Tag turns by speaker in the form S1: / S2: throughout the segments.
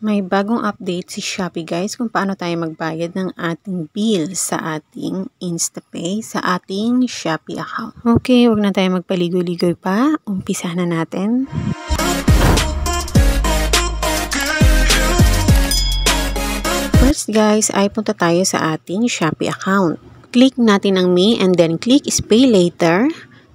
S1: May bagong update si Shopee guys kung paano tayo magbayad ng ating bill sa ating InstaPay sa ating Shopee account. Okay, wag na tayo magpaligoy-ligoy pa. Umpisa na natin. First guys ay punta tayo sa ating Shopee account. Click natin ang Me and then click is Pay Later.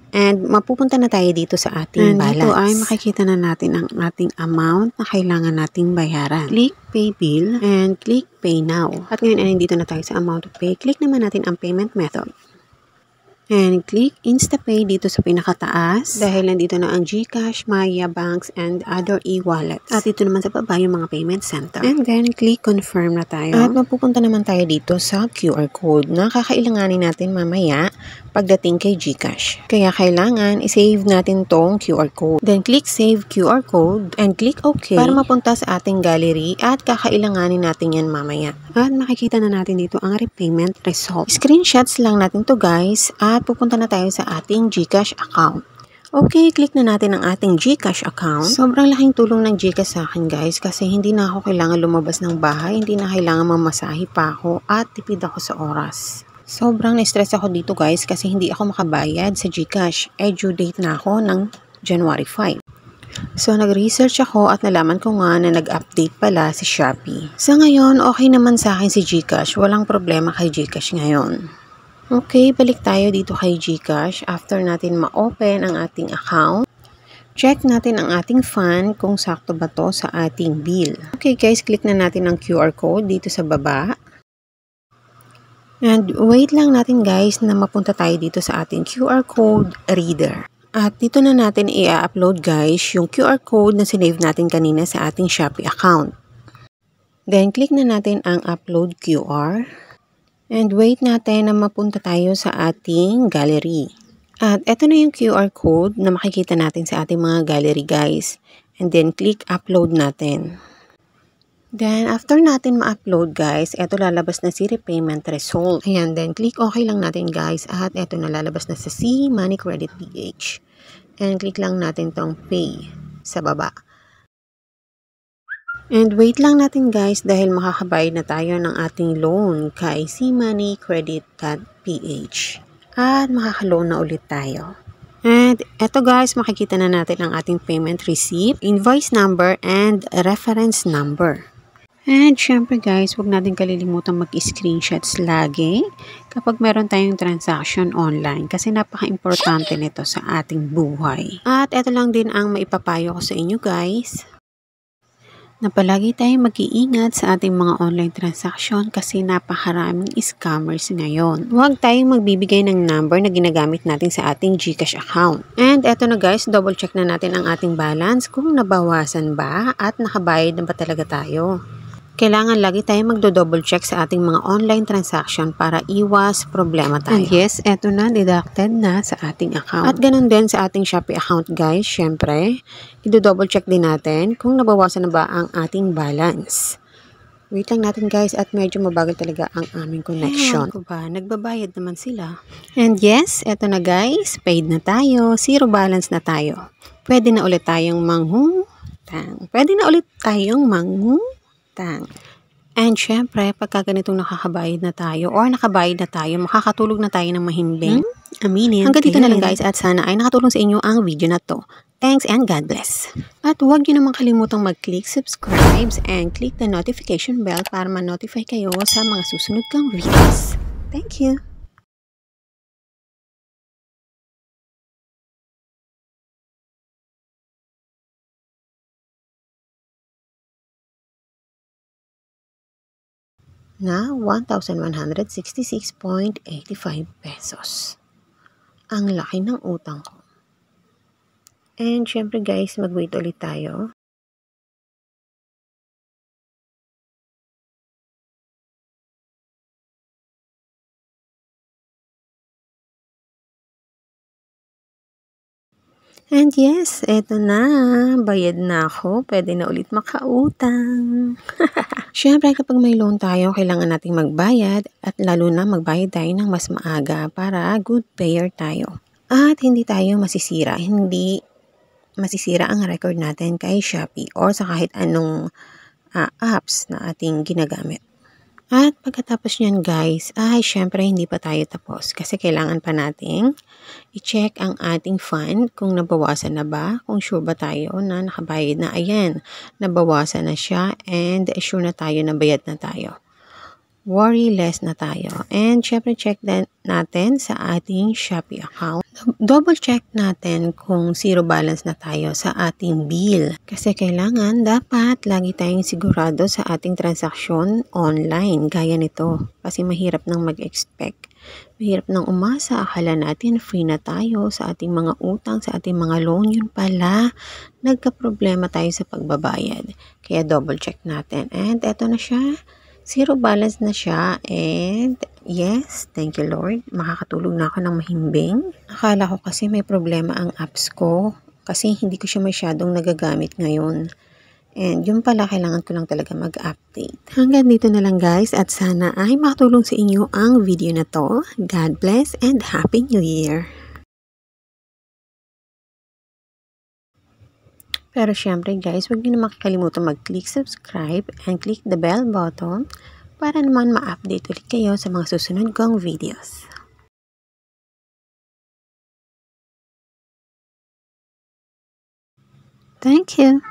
S1: And mapupunta na tayo dito sa ating balance. Dito ay makikita na natin ang ating amount na kailangan nating bayaran. Click Pay Bill and click Pay Now. At ngayon ay dito na tayo sa amount to pay. Click naman natin ang payment method. And click InstaPay dito sa pinakataas dahil nandito na ang GCash, Maya, Banks, and other e-wallets. At dito naman sa baba yung mga payment center. And then click Confirm na tayo. At mapupunta naman tayo dito sa QR code na kakailanganin natin mamaya pagdating kay GCash. Kaya kailangan i-save natin tong QR code. Then click Save QR code and click OK para mapunta sa ating gallery at kakailanganin natin yan mamaya. At makikita na natin dito ang repayment result. Screenshots lang natin to guys at pupunta na tayo sa ating GCash account. Okay, click na natin ang ating GCash account. Sobrang laking tulong ng GCash sa akin guys kasi hindi na ako kailangan lumabas ng bahay, hindi na kailangan mamasahe pa ako at tipid ako sa oras. Sobrang na-stress ako dito guys kasi hindi ako makabayad sa GCash. Due date na ako ng January 5. So nag-research ako at nalaman ko nga na nag-update pala si Shopee. Sa ngayon, okay naman sa akin si GCash. Walang problema kay GCash ngayon. Okay, balik tayo dito kay GCash. After natin ma-open ang ating account, check natin ang ating fund kung sakto ba to sa ating bill. Okay guys, click na natin ang QR code dito sa baba. And wait lang natin guys na mapunta tayo dito sa ating QR code reader. At dito na natin i-upload guys yung QR code na sinave natin kanina sa ating Shopee account. Then click na natin ang upload QR. And wait natin na mapunta tayo sa ating gallery. At eto na yung QR code na makikita natin sa ating mga gallery guys. And then click upload natin. Then, after natin ma-upload guys, eto lalabas na si repayment result. Ayan, then click OK lang natin guys at eto na lalabas na sa C Money Credit PH. And click lang natin tong pay sa baba. And wait lang natin guys dahil makakabayad na tayo ng ating loan kay C Money Credit.ph. At makaka-loan na ulit tayo. And eto guys, makikita na natin ang ating payment receipt, invoice number, and reference number. And syempre guys, huwag natin kalilimutan mag-screenshots lagi kapag meron tayong transaction online kasi napaka-importante nito sa ating buhay. At ito lang din ang maipapayo ko sa inyo guys, na palagi tayong mag-iingat sa ating mga online transaction kasi napakaraming scammers ngayon. Huwag tayong magbibigay ng number na ginagamit natin sa ating GCash account. And eto na guys, double check na natin ang ating balance kung nabawasan ba at nakabayad na ba talaga tayo. Kailangan lagi tayong magdo-double check sa ating mga online transaction para iwas problema tayo. And yes, eto na, deducted na sa ating account. At ganun din sa ating Shopee account guys, syempre, i-double check din natin kung nabawasan na ba ang ating balance. Wait lang natin guys at medyo mabagal talaga ang aming connection. Ko ba? Nagbabayad naman sila. And yes, eto na guys, paid na tayo, zero balance na tayo. Pwede na ulit tayong manghutang. And syempre, pagka ganitong nakakabayad na tayo or nakabayad na tayo, makakatulog na tayo ng mahimbing. Aminin. Hanggang dito na lang guys at sana ay nakatulong sa inyo ang video na to. Thanks and God bless. At huwag nyo naman kalimutang mag-click subscribe and click the notification bell para ma-notify kayo sa mga susunod kang videos. Thank you. Na 1,166.85 pesos. Ang laki ng utang ko. And syempre guys, mag-wait ulit tayo. And yes, eto na. Bayad na ako. Pwede na ulit makautang. Siyempre, kapag may loan tayo, kailangan nating magbayad at lalo na magbayad tayo ng mas maaga para good payer tayo. At hindi tayo masisira. Hindi masisira ang record natin kay Shopee or sa kahit anong apps na ating ginagamit. At pagkatapos niyan guys, ay syempre hindi pa tayo tapos kasi kailangan pa nating i-check ang ating fund kung nabawasan na ba, kung sure ba tayo na nakabayad na. Ayan, nabawasan na siya and sure na tayo na bayad na tayo. Worry less na tayo. And syempre check din natin sa ating Shopee account. Double check natin kung zero balance na tayo sa ating bill. Kasi kailangan dapat lagi tayong sigurado sa ating transaksyon online. Gaya nito. Kasi mahirap nang mag-expect. Mahirap nang umasa. Akala natin free na tayo sa ating mga utang, sa ating mga loan. Yun pala, nagka-problema tayo sa pagbabayad. Kaya double check natin. And eto na siya. Zero balance na siya and yes, thank you Lord, makakatulog na ako ng mahimbing. Akala ko kasi may problema ang apps ko kasi hindi ko siya masyadong nagagamit ngayon. And yun pala, kailangan ko lang talaga mag-update. Hanggang dito na lang guys at sana ay makatulong sa inyo ang video na to. God bless and Happy New Year! Pero syempre guys, huwag niyo na makakalimutan mag-click subscribe and click the bell button para naman ma-update ulit kayo sa mga susunod kong videos. Thank you!